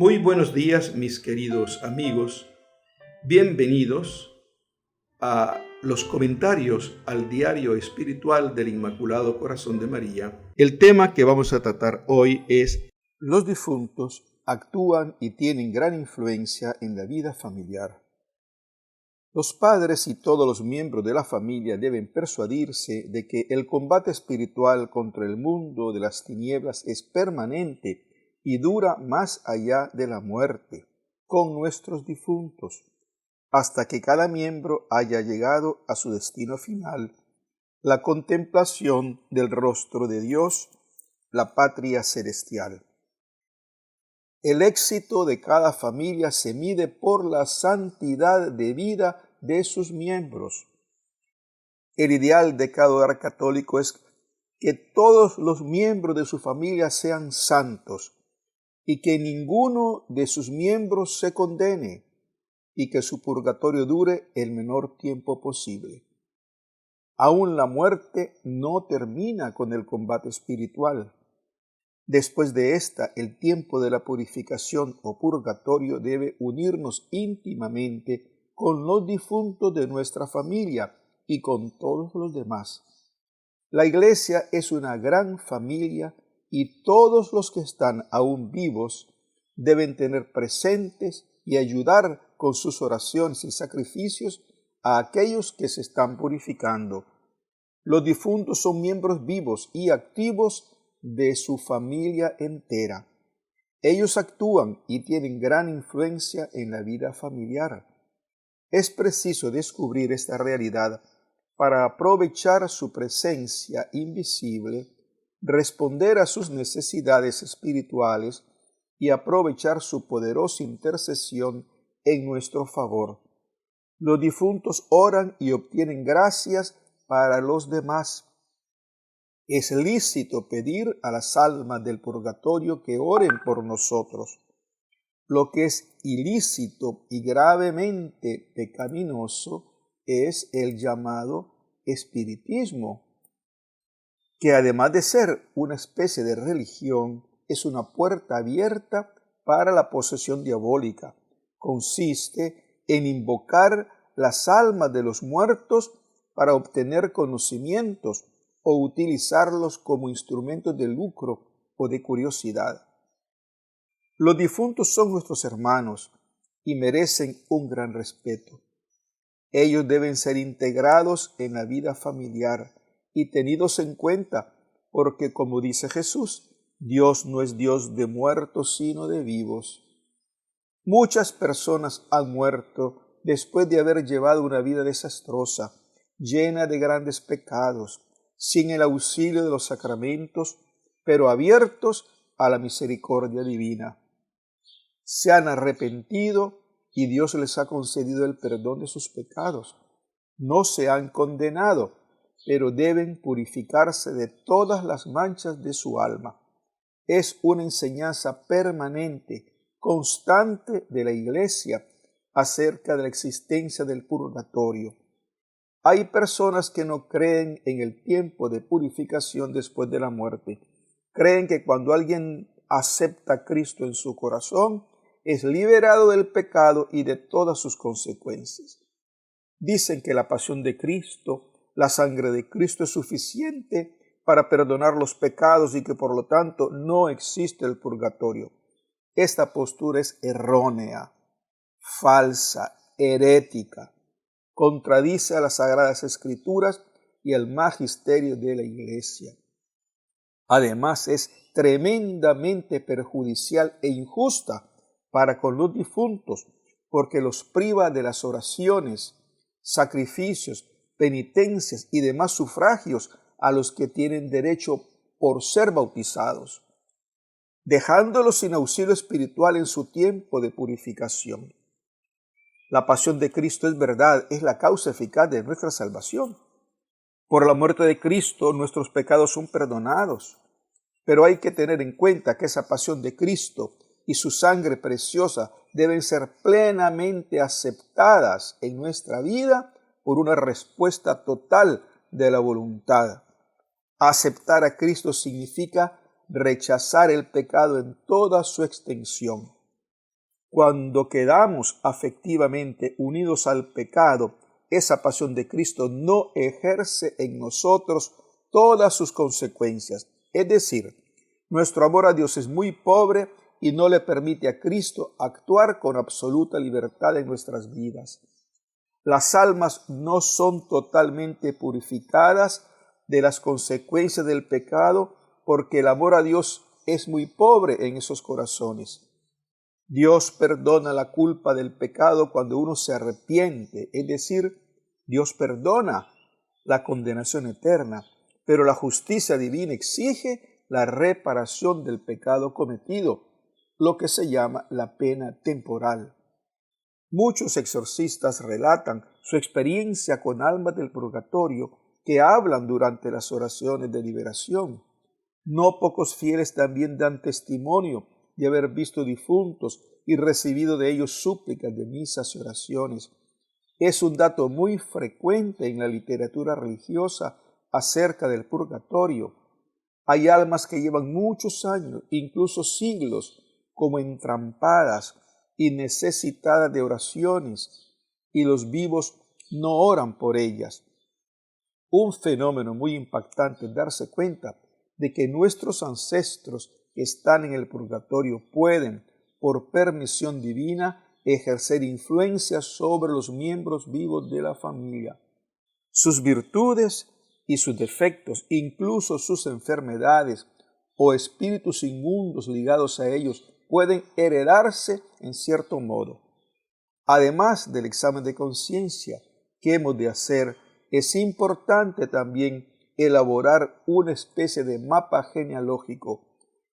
Muy buenos días, mis queridos amigos. Bienvenidos a los comentarios al diario espiritual del Inmaculado Corazón de María. El tema que vamos a tratar hoy es: los difuntos actúan y tienen gran influencia en la vida familiar. Los padres y todos los miembros de la familia deben persuadirse de que el combate espiritual contra el mundo de las tinieblas es permanente y dura más allá de la muerte, con nuestros difuntos, hasta que cada miembro haya llegado a su destino final, la contemplación del rostro de Dios, la patria celestial. El éxito de cada familia se mide por la santidad de vida de sus miembros. El ideal de cada hogar católico es que todos los miembros de su familia sean santos y que ninguno de sus miembros se condene y que su purgatorio dure el menor tiempo posible. Aún la muerte no termina con el combate espiritual. Después de esta, el tiempo de la purificación o purgatorio debe unirnos íntimamente con los difuntos de nuestra familia y con todos los demás. La Iglesia es una gran familia y todos los que están aún vivos deben tener presentes y ayudar con sus oraciones y sacrificios a aquellos que se están purificando. Los difuntos son miembros vivos y activos de su familia entera. Ellos actúan y tienen gran influencia en la vida familiar. Es preciso descubrir esta realidad para aprovechar su presencia invisible, responder a sus necesidades espirituales y aprovechar su poderosa intercesión en nuestro favor. Los difuntos oran y obtienen gracias para los demás. Es lícito pedir a las almas del purgatorio que oren por nosotros. Lo que es ilícito y gravemente pecaminoso es el llamado espiritismo, que además de ser una especie de religión, es una puerta abierta para la posesión diabólica. Consiste en invocar las almas de los muertos para obtener conocimientos o utilizarlos como instrumentos de lucro o de curiosidad. Los difuntos son nuestros hermanos y merecen un gran respeto. Ellos deben ser integrados en la vida familiar y tenidos en cuenta, porque como dice Jesús, Dios no es Dios de muertos sino de vivos. Muchas personas han muerto después de haber llevado una vida desastrosa, llena de grandes pecados, sin el auxilio de los sacramentos, pero abiertos a la misericordia divina. Se han arrepentido y Dios les ha concedido el perdón de sus pecados. No se han condenado, pero deben purificarse de todas las manchas de su alma. Es una enseñanza permanente, constante de la Iglesia acerca de la existencia del purgatorio. Hay personas que no creen en el tiempo de purificación después de la muerte. Creen que cuando alguien acepta a Cristo en su corazón, es liberado del pecado y de todas sus consecuencias. Dicen que la pasión de Cristo, la sangre de Cristo es suficiente para perdonar los pecados y que por lo tanto no existe el purgatorio. Esta postura es errónea, falsa, herética. Contradice a las Sagradas Escrituras y al magisterio de la Iglesia. Además, es tremendamente perjudicial e injusta para con los difuntos, porque los priva de las oraciones, sacrificios, penitencias y demás sufragios a los que tienen derecho por ser bautizados, dejándolos sin auxilio espiritual en su tiempo de purificación. La pasión de Cristo es verdad, es la causa eficaz de nuestra salvación. Por la muerte de Cristo nuestros pecados son perdonados, pero hay que tener en cuenta que esa pasión de Cristo y su sangre preciosa deben ser plenamente aceptadas en nuestra vida por una respuesta total de la voluntad. Aceptar a Cristo significa rechazar el pecado en toda su extensión. Cuando quedamos afectivamente unidos al pecado, esa pasión de Cristo no ejerce en nosotros todas sus consecuencias. Es decir, nuestro amor a Dios es muy pobre y no le permite a Cristo actuar con absoluta libertad en nuestras vidas. Las almas no son totalmente purificadas de las consecuencias del pecado porque el amor a Dios es muy pobre en esos corazones. Dios perdona la culpa del pecado cuando uno se arrepiente, es decir, Dios perdona la condenación eterna, pero la justicia divina exige la reparación del pecado cometido, lo que se llama la pena temporal. Muchos exorcistas relatan su experiencia con almas del purgatorio que hablan durante las oraciones de liberación. No pocos fieles también dan testimonio de haber visto difuntos y recibido de ellos súplicas de misas y oraciones. Es un dato muy frecuente en la literatura religiosa acerca del purgatorio. Hay almas que llevan muchos años, incluso siglos, como entrampadas y necesitadas de oraciones, y los vivos no oran por ellas. Un fenómeno muy impactante es darse cuenta de que nuestros ancestros que están en el purgatorio pueden, por permisión divina, ejercer influencia sobre los miembros vivos de la familia. Sus virtudes y sus defectos, incluso sus enfermedades o espíritus inmundos ligados a ellos, pueden heredarse en cierto modo. Además del examen de conciencia que hemos de hacer, es importante también elaborar una especie de mapa genealógico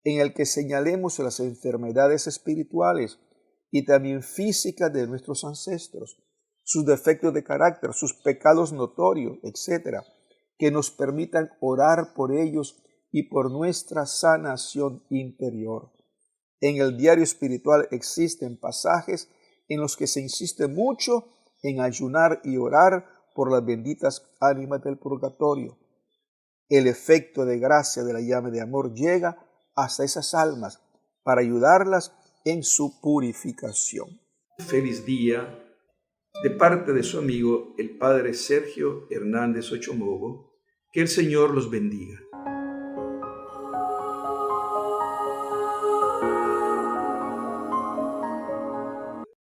en el que señalemos las enfermedades espirituales y también físicas de nuestros ancestros, sus defectos de carácter, sus pecados notorios, etc., que nos permitan orar por ellos y por nuestra sanación interior. En el diario espiritual existen pasajes en los que se insiste mucho en ayunar y orar por las benditas ánimas del purgatorio. El efecto de gracia de la llama de amor llega hasta esas almas para ayudarlas en su purificación. Feliz día de parte de su amigo el padre Sergio Hernández Ochomogo. Que el Señor los bendiga.